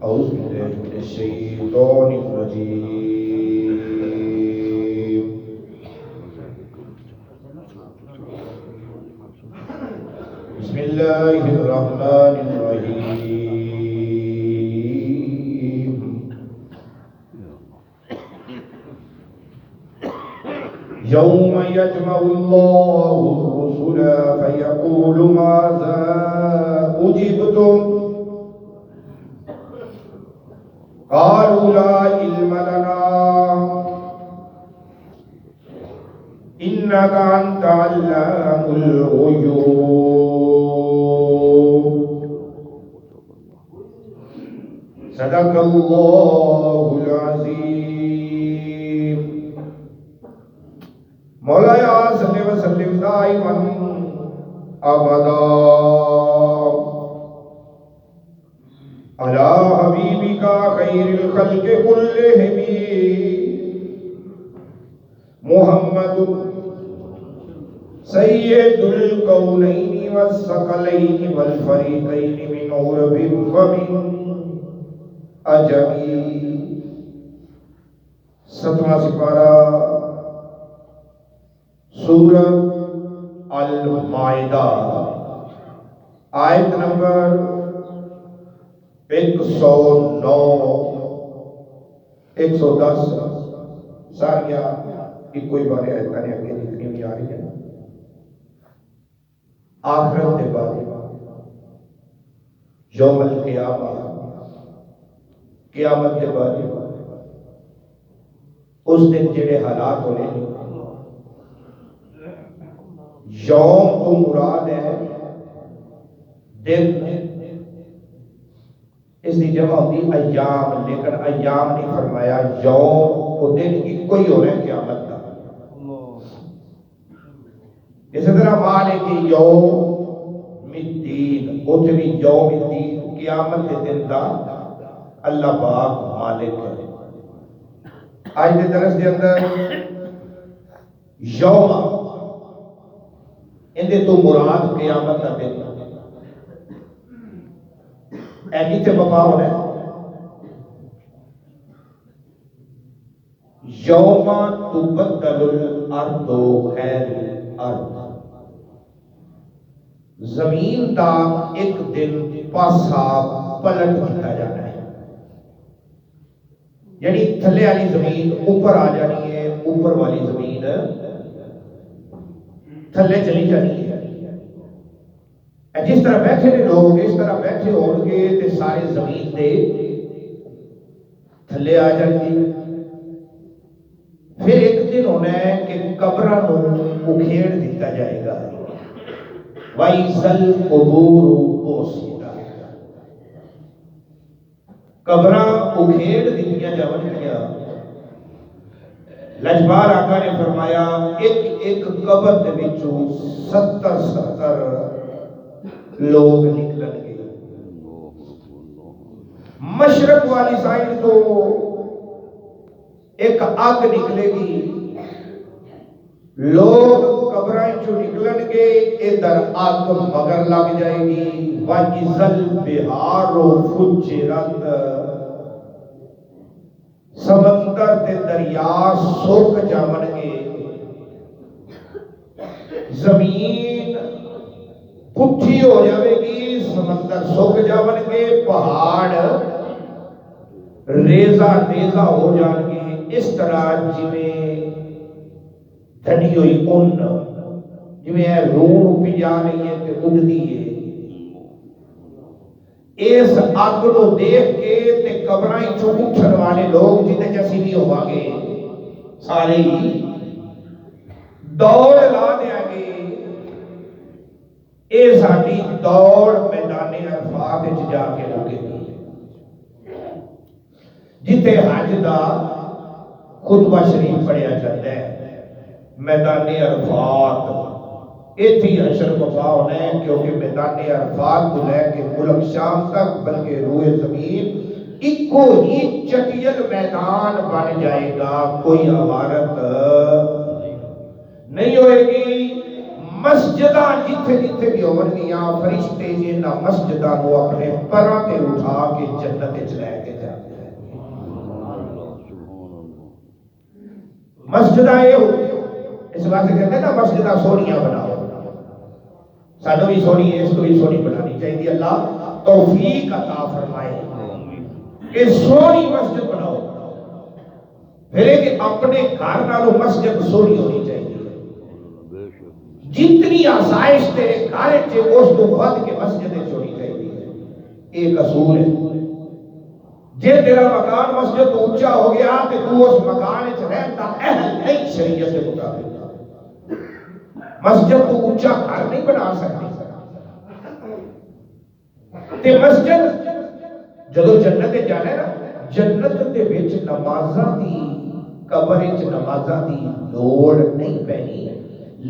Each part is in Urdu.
أعوذ بالله من الشيطان الرجيم. بسم الله الرحمن الرحيم. يوم يجمع الله الرسل فيقول ماذا أجبتم قالوا لا علم لنا إنك أنت علام الغيوب. صدق الله العظيم. مولاي صل وسلم دائما أبدا على حبيبك خير الخلق كلهم محمد سيد الكونين والثقلين والفريقين من عرب ومن عجم. ستواں سپارہ سورۃ المائدہ آیت نمبر 109 110 ساریاں کوئی بارے آیتاں نے اگے لکھنی بھی آ رہی ہیں. آخرت کے بارے یوم القیامہ قیامت کے بارے اس دن جڑے حالات ہونے یوم تو مراد ہے دن، اس کی جمع ہوتی ایام، لیکن ایام نہیں فرمایا، یوم وہ دن ایک ہی ہو رہا ہے قیامت کا. اسی طرح مالک یوم الدین، اتنے بھی یوم الدین قیامت کے دن کا اللہ پاک مالک ہے. آج کے درس کے اندر یوم اندے تو مراد قیامت کا دن ایجی سے وفا ہونا ہے. یوم تبدل الارض غیر الارض، زمین کا ایک دن پاسا پلٹ کیا جانا ہے، یعنی تھلے والی زمین اوپر آ جانی ہے، اوپر والی زمین تھلے چلی جانی ہے. جس طرح بیٹھے نے لوگ اس طرح بیٹھے ہو گے تے سارے زمین دے تھلے آ جائیں گے. پھر ایک دن ہونا ہے کہ قبراں نوں اکھیڑ دیتا جائے گا. وَإِذَا الْقُبُورُ بُعْثِرَتْ، قبراں اکھیڑ دتیاں جاون گیاں. لجبار آقا نے فرمایا ایک ایک قبر دے وچوں 70 لوگ نکلن گے. مشرق والی سائڈ تو ایک آگ نکلے گی، لوگ قبریں چو نکلن گے، ادھر آگ مگر لگ جائے گی. وَإِذَا الْبِحَارُ فُجِّرَتْ، سمندر تے دریا سوک جاون گے. زمین پٹھی ہو جاوے گی، سمندر سوک جاون گے، پہاڑ ریزہ ریزہ ہو جان گے. اس طرح جویں دھڑی ہوئی اون جویں روح پی جا رہی ہے تے اڑدی ہے، اس اگ نو دیکھ کے تے قبراں چوں اٹھن والے لوگ جتے جیسی بھی ہوا گے سارے ہی دوڑ لا دیا گے. اے ساڈی دوڑ میدان عرفات وچ جا کے لگے گی، جتے حج دا خطبہ شریف پڑھیا جاتا ہے. میدان عرفات ایتھی حشر وفا ہونا ہے، کیونکہ میدان عرفات کو لے کے ملک شام تک بلکہ روئے زمین ایکو ہی چٹیل میدان بن جائے گا، کوئی عمارت نہیں ہوئے گی. مسجداں جتھے جتھے بھی ہون گیاں فرشتے انہاں مسجداں کو اپنے پراں تے اٹھا کے جنت وچ لے کے جاندے ہیں۔ مسجداں یہ اس واسطے کہتے ہیں نا مسجداں سونیاں بناؤ، سانو بھی سونی اس کو بھی سونی بنانی چاہیے، اللہ توفیق عطا فرمائے کہ سونی مسجد بناؤ، پھر ہے کہ اپنے گھر نالوں مسجد سونی ہونی چاہیے، جتنی آسائش تیرے گھر چ اس کو ود کے مسجد ہونی چاہیے، ایک اصول ہے۔ جے تیرا مکان مسجد تو اونچا ہو گیا کہ تو اس مکان وچ رہتا اہل نہیں شریعت کے مطابق، مسجد تو اونچا گھر نہیں بنا سکتی، تے مسجد جدو جنت جانا ہے نا، جنت دے وچ نمازاں دی قبر وچ نمازاں دی لوڑ نہیں پینی،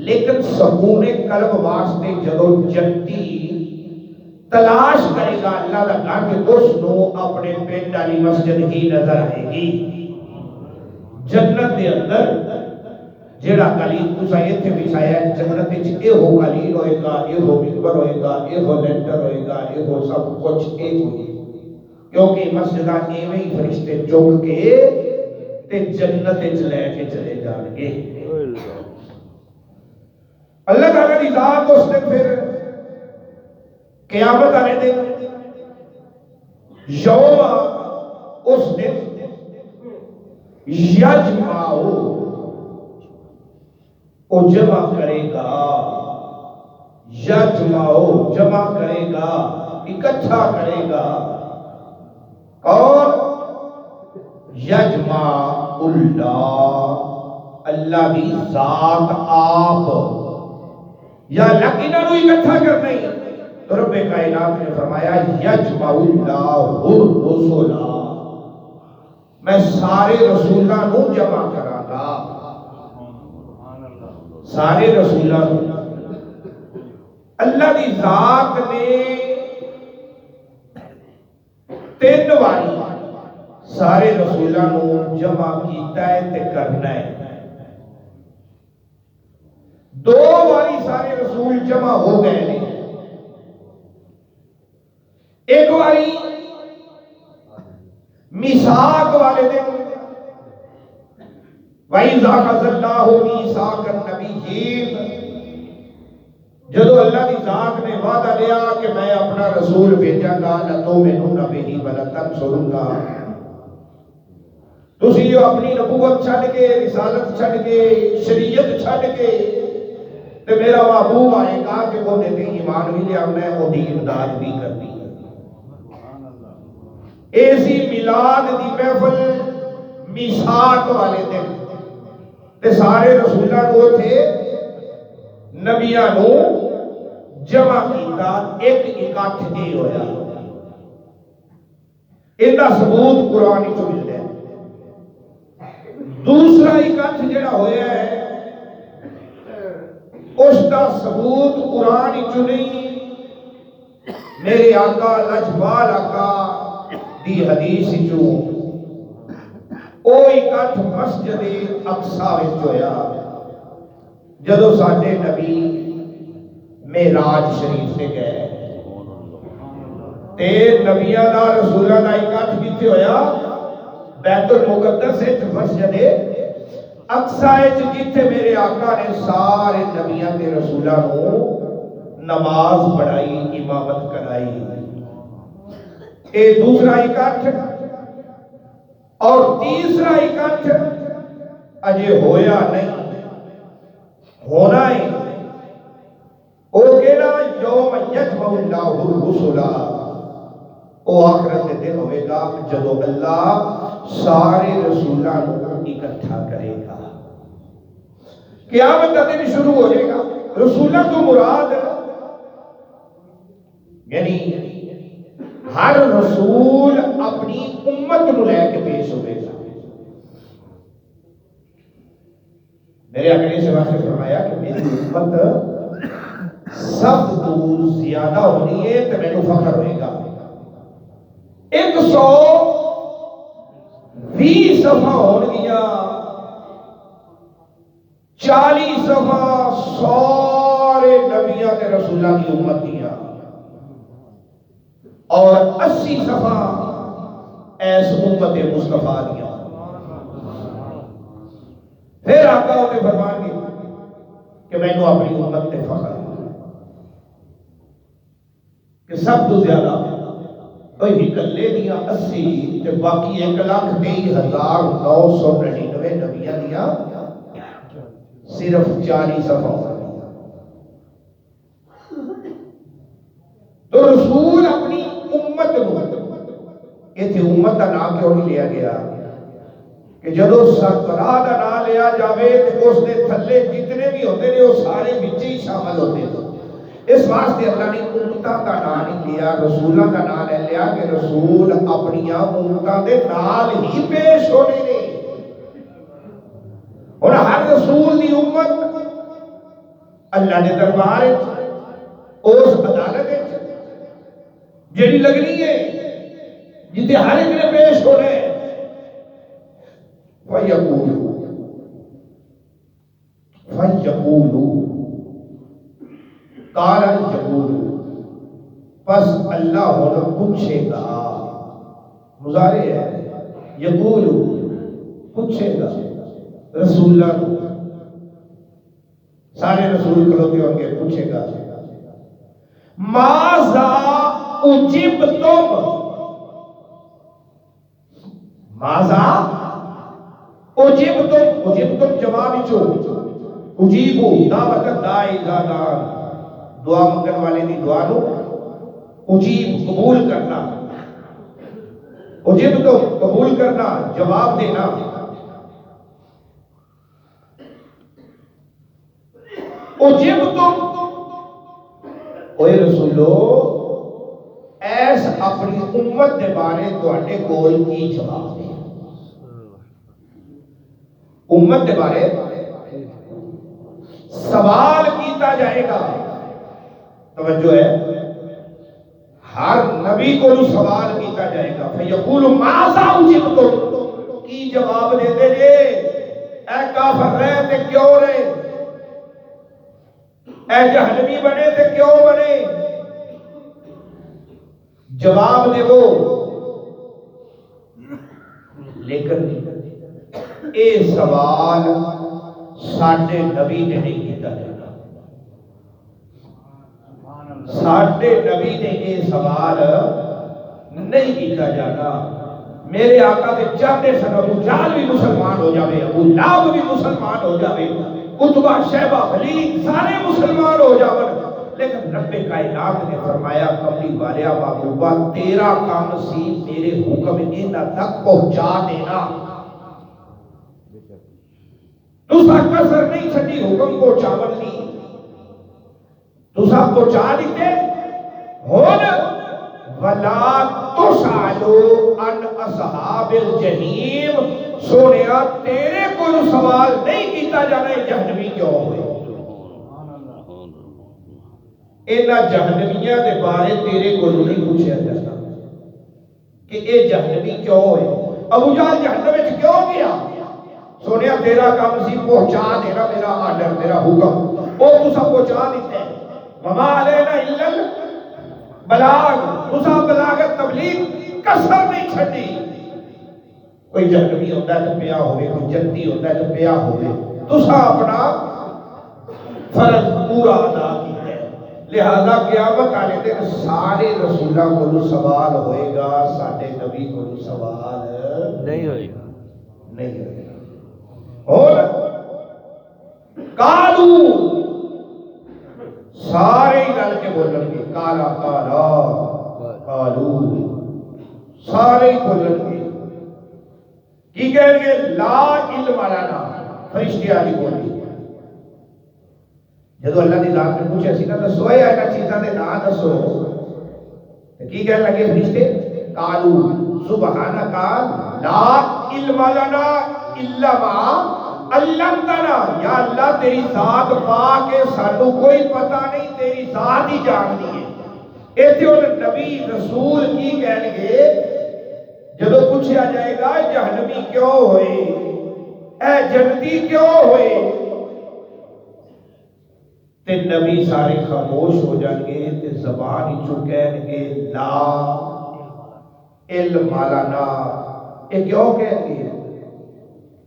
لیکن سکون قلب واسطے جدو جنتی تلاش کرے گا اللہ دا گھر کہ اس نو اپنے پنڈ والی مسجد ہی نظر آئے گی۔ جنت دے اندر جیڑا قلیل تسا ایتھے وچھایا ہے، جنت وچ ایہو قلیل ہوئے گا، ایہو ممبر ہوئے گا، ایہو لینٹر ہوئے گا، ایہو سب کچھ ایک ہوئے گا، کیونکہ مسجداں ایویں ہی فرشتے چک کے تے جنت وچ لے کے چلے جان گے۔ اللہ تعالیٰ دی ذات اس دن پھر قیامت والے دن یوم اس دن یجمعو وہ جمع کرے گا، یجمعو جمع کرے گا، اکٹھا کرے گا، اور یجمع اللہ دی ذات آپ یا لکینہ نو اکٹھا کرنا ہی تو رب کائنات نے فرمایا یجمع اللہ الرسلا، میں سارے رسولہ نو جمع کرا گا، سارے رسولہ نو۔ اللہ دی ذات نے تین واری سارے رسولہ نو جمع کیتا ہے تے کرنا ہے، دو باری سارے رسول جمع ہو گئے ہیں، ایک باری میثاق والے دن وَإِذَا أَخَذَ اللَّهُ مِيثَاقَ النَّبِيِّينَ، جدو اللہ کی ذات نے وعدہ لیا کہ میں اپنا رسول بھیجا گا، لَتُؤْمِنُنَّ بِهِ وَلَتَنْصُرُنَّهُ، تسی جو اپنی نبوت چھڑ کے، رسالت چھڑ کے، شریعت چھڑ کے تے میرا محبوب آئے گا کہ وہ نے ایمان بھی لیا، میں وہ دی امداد بھی کرنی ہے۔ ایسی میلاد دی محفل میثاق والے دن تے سارے رسولہ کو تھے نبیاں نو جمع کیتا، ایک اکٹھ نہیں ہویا، ان کا ثبوت قرآن چ ملتا ہے۔ دوسرا اکٹھ جڑا ہویا ہے اس کا ثبوت قرآن چ نہیں، میرے آقا لجپال آقا دی حدیث چوں او اکٹھ مسجد اقصی وچ ہویا، جدو ساڈے نبی معراج شریف سے گئے تے نبیاں دا رسولاں دا اکٹھ کیتے ہویا بیت المقدس وچ مسجد اقصی وچ، جتھے میرے آقا نے سارے نبیاں تے رسولاں کو نماز پڑھائی، امامت کرائی۔ اے دوسرا اکٹھ، اور تیسرا اکٹھ اجے ہویا نہیں، ہونا ہے، او کہنا یوم یجمع اللہ الرسلا، او آخرت دے دن ہوئے گا جدو اللہ سارے رسولاں کو اکٹھا کرے گا، قیامت کا دن شروع ہو جائے گا۔ رسولہ تو مراد یعنی ہر رسول اپنی امت نو لے کے پیش ہوئے گا۔ میرے آقا نے اس واسطے فرمایا کہ میری امت سب تو زیادہ ہونی ہے تو میں تو فخر ہوئے گا۔ 120 صفحہ ہون گیا، 40 صفحہ سارے رسولہ کی امت دیا اور 80 صفحہ ایس امت مصطفیٰ دیا. پھر آقا ہوتے فرمان گے کہ میں نے اپنی امت تے فخر کہ سب تو زیادہ وہی کلے دیا 80 تے باقی 1,23,999 نبیاں دیا صرف 40 صفحہ. تو رسول اپنی امت یہ تھی امت کا نام کیوں نہیں لیا گیا کہ جدو سربراہ کا نام لیا جاوے تو اس نے تھلے جتنے بھی ہوتے ہیں وہ سارے بچے ہی شامل ہوتے ہیں. اس واسطے اللہ نے امتاں کا نام نہیں لیا رسولوں کا نام لے لیا کہ رسول اپنی امتاں دے نال ہی پیش ہونے نے. اور ہر رسول دی امت اللہ نے دربار اس عدالت جیڑی لگنی ہے جتے ہر ایک نے پیش ہونے فَيَقُولُ قَالَ الْجَبُولُ پس اللہ ہونا پوچھے گا. مضارع ہے یقول پوچھے گا رسول اللہ سارے رسول کھلوتے ہوں گے پوچھے گا ماذا اجبتم ماذا اجبتم جواب چو اجیبو دعوت دائی دادان دعا منگن والے دی دعا نو اجیب قبول کرنا اجبتم قبول کرنا جواب دینا. اجبتم اوے رسولو ایس اپنی امت دے بارے تواڈے کول کی جواب ہے. امت دے بارے سوال کیتا جائے گا. توجہ ہے ہر نبی کو سوال کیتا جائے گا. فیقول ماذا اجبتم کی جواب دے دے جے اے کافر رہے تے کیوں رہے اے جہنمی بنے تے کیوں بنے جواب دے وہ. لیکن اے سوال ساڈے نبی نے نہیں کیتا جانا. ساڈے نبی نے اے سوال نہیں کیتا جانا. میرے آقا دے چاہتے سن ابو جہل بھی مسلمان ہو جاوے ابو لہب بھی مسلمان ہو جاوے عتبہ شیبہ ولید سارے مسلمان ہو جاون لیکن رب کائنات نے فرمایا کملی والیا محبوبہ تیرا کام سی میرے حکم انہاں تک پہنچا دینا. تسا کسر نہیں چھٹی حکم کو چاول نہیں تسا پہنچا دیتے ہون ولا تسالو ان اصحاب الجحیم. سونیا تیرے کو سوال نہیں کیتا جانا ہے جہنمی کیوں ہوئے. اینا جہنمیاں دے بارے تیرے کو نہیں پوچھا جاتا کہ اے جہنمی کیوں ہوئے. ابو جہل جہنم وچ کیوں گیا سونیا تیرا کام سی پہنچا دینا میرا آرڈر میرا حکم وہ تسا پہنچا دیتے ہیں. وما علینا الا البلاغ تسا بلاغت تبلیغ کسر نہیں چھڑی. کوئی جہنمی ہوتا ہے تو پیا ہوئے کوئی جنتی ہوتا ہے تو پیا ہوئے تسا اپنا فرض پورا ادا کیتا ہے. لہذا قیامت والے دن سارے رسولوں کو سوال ہوئے گا ساڈے نبی کو سوال نہیں ہوئے گا نہیں ہوئے گا. اور کالو سارے ہی رل کے بولن گے کالا کالا کالو سارے ہی بولن گے کی کہیں گے لا علم لنا فرشتے والی بولی. جدو اللہ دی ذات نے پوچھا سی نا دسو اے اینا چیزاں دے نام دسو کی کہنے لگے فرشتے کالو سبحانک لا علم لنا الا ما علمتنا. یا اللہ تیری ذات پاک ہے سانو کوئی پتہ نہیں تیری ذات ہی جانتی ہے. ایتھے ان نبی رسول کی کہنے گے جدو پوچھا جائے گا جہنمی کیوں ہوئے اے جنتی کیوں ہوئے تے نبی سارے خاموش ہو جان گے تے زبان ہی کہن گے لا علم مولانا. یہ کیوں کہن گے؟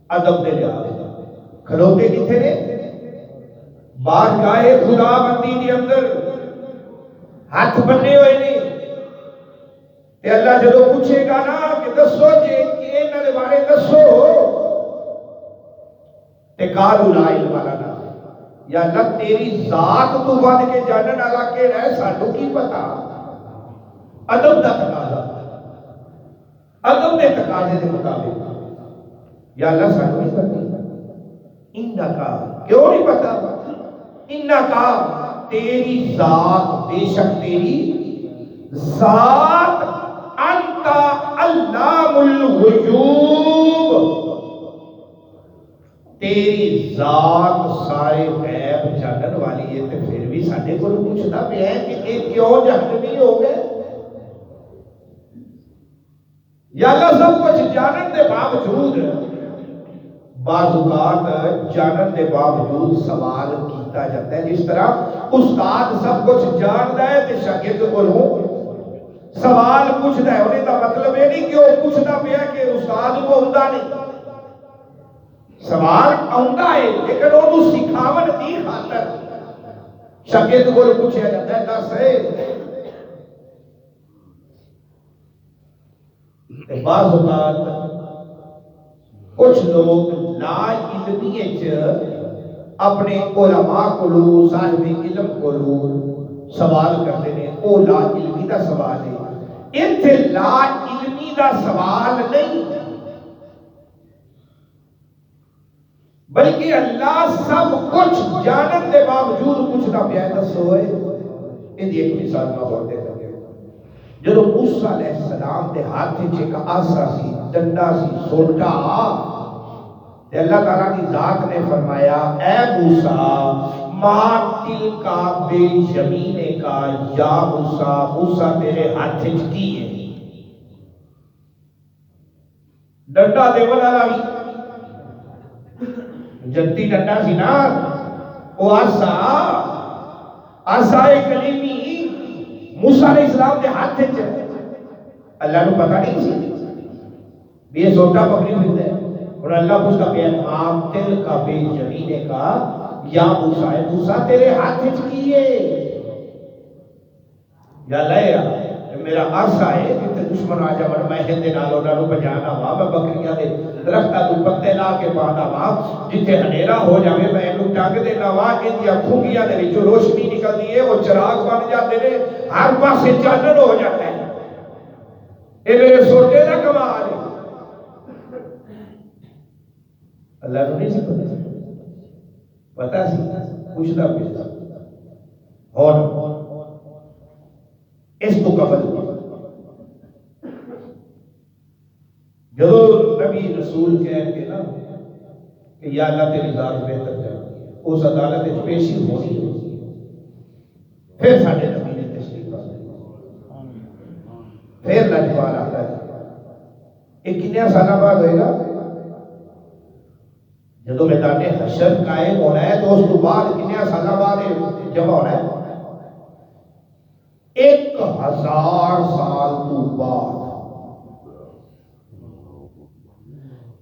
ادب دے لحاظ کھلوتے کتنے نے بارگاہ خدا بندی دے اندر ہاتھ بننے ہوئے نے. تے اللہ جدو پوچھے گا نا کہ دسو جے کہ انہاں دے بارے دسو تے قالوا لا علم لنا. یا اللہ تیری ذات تو ود کے جانن والا کیڑا ہے سانو کی پتا. ادب دا تقاضا ادب دے تقاضے دے مطابق یا اللہ سانو نہیں پتا. انکا کیوں نہیں پتا؟ انکا تیری ذات بے شک تیری ذات انت علام الغیوب تیری ذات سارے غیب جانن والی ہے. تے پھر بھی ساڈے کول پوچھدا پیا ہے کہ یہ کیوں جہنمی ہو گئے؟ یا اللہ سب کچھ جانن دے باوجود بعض اوقات جانن دے باوجود سوال کیتا جاتا ہے. جس طرح استاد سب کچھ جاندا ہے تے شاگرد کولوں سوال پوچھدا ہے. انہیں دا مطلب یہ نہیں کہ وہ پوچھدا پیا کہ استاد کو آوندا نہیں. سوال آندا ہے لیکن وہ سکھاون دی خاطر شاگرد کو پوچھا جاتا ہے دس ہے. بعض اوقات کچھ لوگ لا علمی اپنے علماء کو صاحب علم کو سوال کرتے ہیں. وہ لا علمی دا سوال ہے. اتنے لا علمی دا سوال نہیں بلکہ اللہ سب کچھ جانن دے باوجود پوچھنا پیا ہے. دسو ہے ان دی ایک مثال میں اور دے دیں. جدو موسیٰ علیہ السلام دے ہاتھ ایک آسا سی ڈنڈا سی سوٹا تے اللہ تعالیٰ کی ذات نے فرمایا اے موسیٰ ما تلکا بے یمینے کا یا موسیٰ. موسیٰ تیرے ہاتھ کی ہے ڈنڈا دے والا بھی جنتی ڈنڈا سی نا وہ آسا کلیمی موسیٰ علیہ السلام دے ہاتھ اللہ نو پتہ نہیں سی بھی یہ سوٹا پکڑی ہوئی ہے. اور اللہ پوچھتا پیا مام تل کا بے یمینے کا یا موسیٰ. موسیٰ تیرے ہاتھ کیے یا لیا میرا آسا ہے کہ دشمن آ جا میں ہندے نالوں نالوں بجانا وا میں بکریاں دے درختاں تو پتے لا کے پانا وا جتھے ہنیرا ہو جاوے میں اینو ٹنگ دینا وا ایندیاں کھونگیاں دے وچوں روشنی نکلدی ہے وہ چراغ بن جاتے نے ہر پاسے چانن ہو جاتا ہے. اے میرے سوٹے دا کمال ہے. اللہ نو نہیں سی پتا سی پوچھدا پیا. اور اس تو قبل جدو نبی رسول کہہ کے نا کہ یا اللہ تیری ذات بہتر جانتی ہے اس عدالت میں پیشی ہونی ہے. پھر ساڈے نبی نے تشریف پھر لجپال آتا ہے. یہ کنیا سالہ بعد ہوئے گا جدو میدان حشر قائم ہونا ہے تو اس تو بعد کنیا سالہ بعد جمع ہونا ہے 1000 سال تو بعد.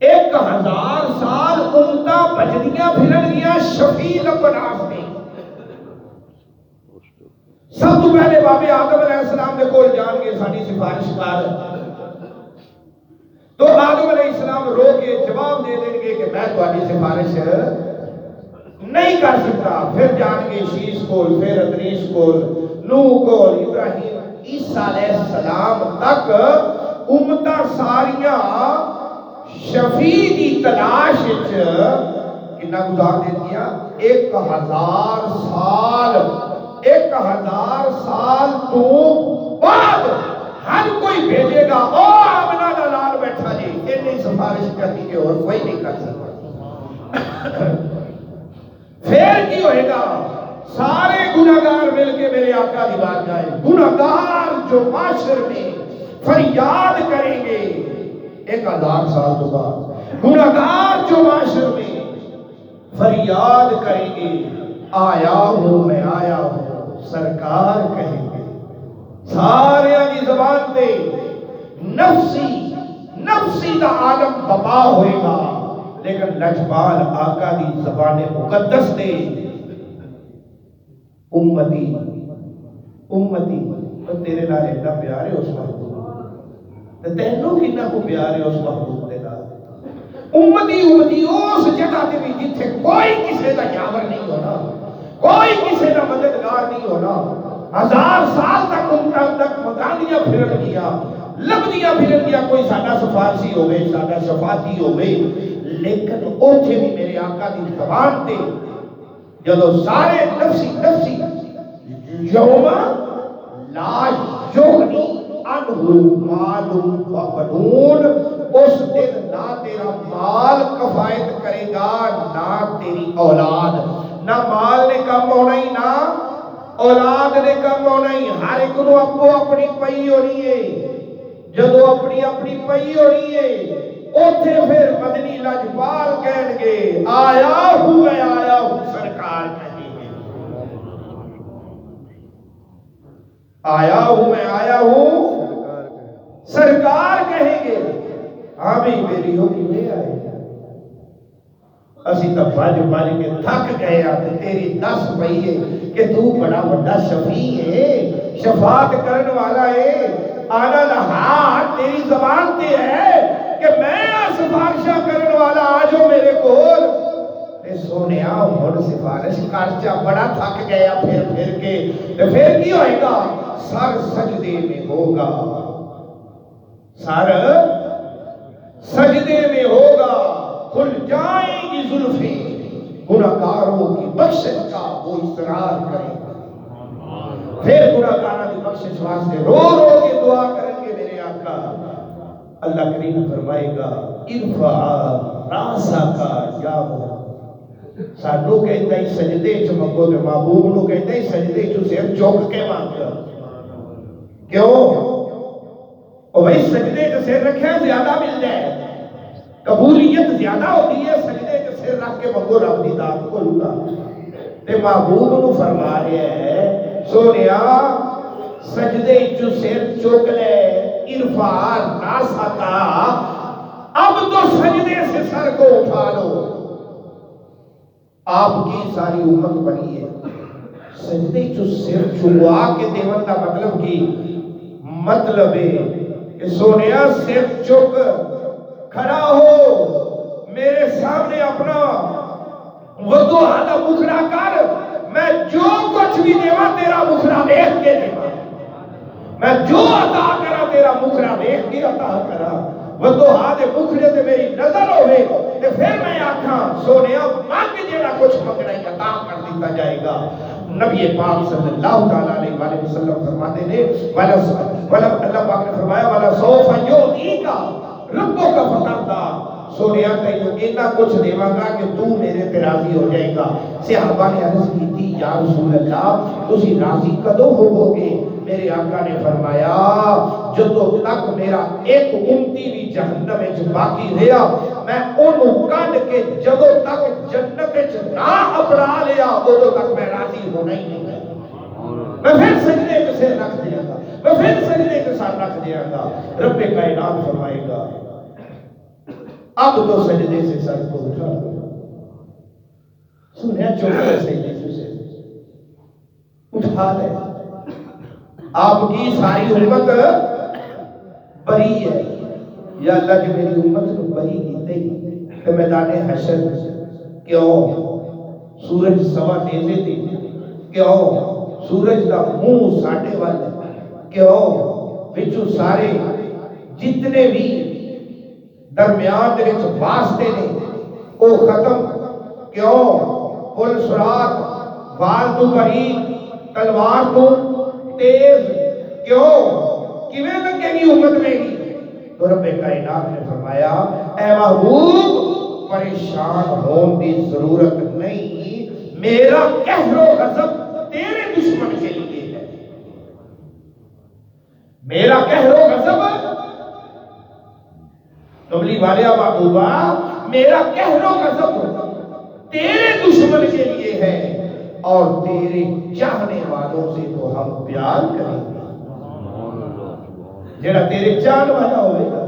1000 سال امتاں بجدیاں پھرن گیا شفیع لبناس میں. سب تو پہلے بابے آدم علیہ السلام دے کول جان کے ساری سفارش کر تو آدم علیہ السلام رو کے جواب دے دیں گے کہ میں تہاڈی سفارش نہیں کر سکتا. پھر جان گے شیش کول پھر ادریس کول نوح کول ابراہیم عیسیٰ علیہ السلام تک امتاں ساریاں شفیع دی تلاش کنا گزار دیتیاں 1000 سال. 1000 سال تو بعد ہر کوئی بھیجے گا او آمنہ دا لال بیٹھا جی انہیں سفارش کرتی کہ اور کوئی نہیں کر سکتا. پھر کی ہوئے گا سارے گناہگار مل کے میرے آقا دی بات جائے. گناہگار جو معاشر میں فریاد کریں گے 1000 سال تو بعد گناہگار جو معاشر میں فریاد کریں گے آیا ہوں میں آیا ہوں سرکار کہیں گے. سارے کی زبان تے نفسی نفسی دا عالم بپا ہوئے گا، لیکن لجپال آقا دی زبان مقدس تے امتی امتی. تو تیرے نال اتنا پیار ہے اس محبوب تے تینوں کتنا کو پیار ہے اس محبوب دے نال. امتی امتی اس جگہ تے بھی جتھے کوئی کسی دا یاور نہیں ہونا، کوئی کسی دا مددگار نہیں ہونا. 1000 سال تک امتان تک مکانیاں پھرن گیا، لبدیاں پھرن گیا، کوئی ساڈا سفارسی ہوئے ساڈا شفاعتی ہوئے، لیکن اوتھے بھی میرے آقا دی زبان تے جدو سارے نفسی نفسی یوم لا یغنی عنہ مال و بنون، اس دن نہ تیرا مال کفایت کرے گا نہ تیری اولاد. نہ مال نے کم ہونا ہی نہ اولاد نے کم ہونا ہی. ہر ایک کو اپو اپنی پئی ہونی ہے. جدو اپنی اپنی پئی ہونی ہے اوتھے پھر مدنی لجپال کہن گے آیا ہوں میں آیا ہوں سرکار کہیں گے. آیا ہوں میں آیا ہوں سرکار کہیں گے. ہاں بھی میری ہوگی میں آئے اسی تو بھاج بھاج کے تھک گئے آتے. تیری دس پئی ہے کہ تو بڑا بڑا شفیع ہے، شفاعت کرن والا ہے. آنا لہا تیری زبان تے ہے کہ میں سفارشہ کرن والا آجو میرے کول. اے سونیا ہن سفارش کرچا بڑا تھک گیا پھر کے پھر کی ہوئے گا؟ سر سجدے میں ہوگا، سر سجدے میں ہوگا. کھل جائیں گی زلفیں گناہگاروں کی بخشش کا وہ اصرار کریں گے. پھر گناہگاروں کی بخشش واسطے رو رو کے دعا کریں گے میرے آقا. اللہ کریم فرمائے گا ارفع راسک یا محمد. سانو کہتا ہی سجدے چ منگو تے محبوب نو کہتا ہی سجدے چ سر چک کے مانگ. کیوں؟ او بھائی سجدے چ سر رکھے زیادہ مل جائے، قبولیت زیادہ ہوتی ہے سجدے چ سر رکھ کے منگو رب دی ذات کو لگا. تے محبوب نو فرما رہا ہے سونیا سجدے چ سر چک لے، ارفع راسک، اب تو سجدے سے سر کو اٹھا لو. آپ کی ساری امت بنی ہے سجدے چ سر چکوا کے دیون کا مطلب کی مطلب ہے کہ سونیا سر چک کھڑا ہو میرے سامنے اپنا وضو آدھا مکھڑا کر. میں جو کچھ بھی دیوا تیرا مکھڑا دیکھ کے دیوا، میں جو عطا کرا تیرا مکھڑا دیکھ کے عطا کرا. وضو آدھے مکھڑے تے میری نظر ہوئے تے پھر میں آکھاں سونیا مانگ جیڑا کچھ منگنا ہی عطا کر دیتا جائے گا. نبی پاک صلی اللہ تعالیٰ علیہ وآلہ وسلم فرماتے ہیں اللہ پاک نے فرمایا والا سوف یعطیک ربک فترضی. سونیا تینوں اتنا کچھ دیواں گا کہ تو میرے تے راضی ہو جائے گا. صحابہ نے عرض کی تھی یا رسول اللہ تسی راضی کدوں ہوو گے؟ میرے آقا نے فرمایا جدو تک میرا ایک امتی بھی جہنم وچ باقی رہا میں اونوں کڈ کے جدو تک جنت وچ نہ اپنا لیا ادو تک میں راضی ہونا ہی نہیں. میں پھر سجدے کے سر رکھ دیا گا، میں پھر سجدے کے سر رکھ دیا گا. رب کائنات فرمائے گا اب تو سجدے سے سر کو اٹھا سنیا چوکے سجدے سے اٹھا لے. آپ کی ساری امت بری ہے. یا اللہ کی میری امت کو بری کیتے ہی کہ میدان حشر کیوں سورج سوا تیزے تھی، کیوں سورج کا منہ ساڑھے والے، کیوں بچو سارے جتنے بھی درمیان دے وچ واسطے نے او ختم. کیوں پل سرات وال تو باریک تلوار تو تیز، کیوں کیویں لگے گی امت میں گی؟ تو رب کائنات نے فرمایا اے محبوب پریشان ہون کی ضرورت نہیں، میرا قہر و غضب تیرے دشمن کے لیے ہے. میرا قہر و غضب کملی والے محبوبہ میرا قہر و غضب تیرے دشمن کے لیے ہے اور تیرے چاہنے والوں سے تو ہم پیار کریں گے۔ جڑا تیرے چاہنے والا ہوئے گا،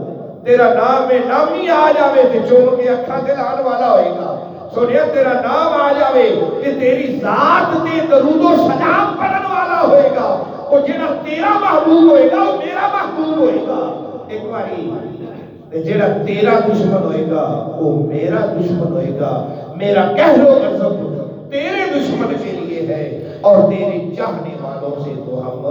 تیرا نام میں نامی آ جاوے تے چوم کے اکھاں تے لان والا ہوئے گا۔ سنیا تیرا نام آ جاوے کہ تیری ذات تے درود و سلام پڑھن والا ہوئے گا، وہ جڑا تیرا محبوب ہوئے گا وہ میرا محبوب ہوئے گا۔ ایک باری جڑا تیرا دشمن ہوئے گا وہ میرا دشمن ہوئے گا۔ میرا قہر و غضب تیرے دشمن کے لیے ہے اور تیرے چاہنے والوں سے تو ہم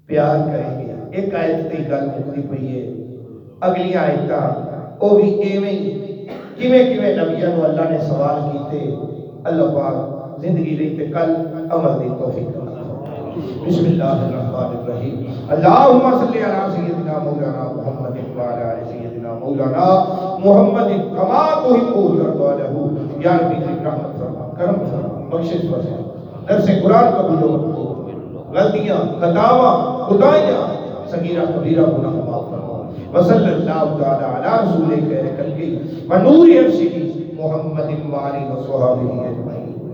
پیار کریں گے۔ ایک آیت تے گل مکتی پئی ہے، اگلی آیتاں وہ بھی ایویں کیویں نبیوں کو اللہ نے سوال کیتے، اللہ پاک زندگی رہی تے کل عمل دی توفیق عطا فرمائے۔ بسم اللہ الرحمن الرحیم، اللہم صلی علی سیدنا مولانا محمد وعلی آل سیدنا مولانا محمد کما تحب وترضى له یا ربی رحمت فرما، کرم فرما، بخشش فرما، درس قرآن قبول و مقبول، غلطیاں خطاواں خدائیاں صغیرہ کبیرہ گناہ معاف فرما۔ وصلی اللہ تعالی علی رسول خیر خلقہ ونور عرشہ محمد وآلہ وصحبہ اجمعین۔